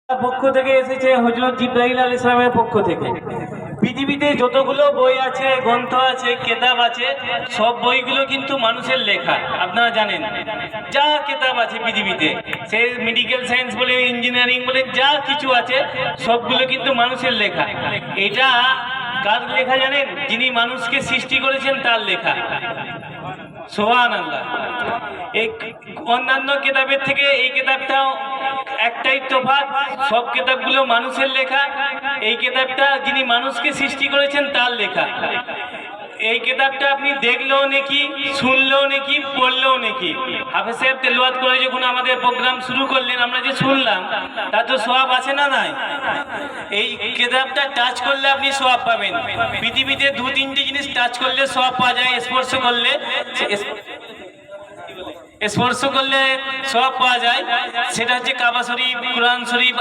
পক্ষ থেকে এসেছে হযরত জিবরাইল আলাইহিস সালামের পক্ষ থেকে। পৃথিবীতে যতগুলো বই আছে, গ্রন্থ আছে, কিতাব আছে, সব বইগুলো কিন্তু মানুষের লেখা। আপনারা জানেন, যা কিতাব আছে পৃথিবীতে, সে মেডিকেল সায়েন্স বলে, ইঞ্জিনিয়ারিং বলে, যা কিছু আছে সবগুলো কিন্তু মানুষের লেখা। এটা কার লেখা জানেন? যিনি মানুষকে সৃষ্টি করেছেন তার লেখা। সুবহানাল্লাহ। এই অন্যান্য কিতাবের থেকে এই কিতাবটা একটাই তফাৎ, সব কিতাবগুলো মানুষের লেখা, এই কিতাবটা যিনি মানুষকে সৃষ্টি করেছেন তার লেখা। এই কিতাবটা আপনি দেখলেও নাকি, শুনলেও নাকি, পড়লেও নাকি। হাফেজ সাহেব তেলাওয়াত করে যখন আমাদের প্রোগ্রাম শুরু করলেন, আমরা যে শুনলাম, তার তো সওয়াব আছে না নাই? এই কিতাবটা টাচ করলে আপনি সওয়াব পাবেন। পৃথিবীতে দু তিনটি জিনিস টাচ করলে সওয়াব পাওয়া যায়, স্পর্শ করলে সওয়াব পাওয়া যায়। সেটা হচ্ছে কাবা শরীফ, কুরআন শরীফ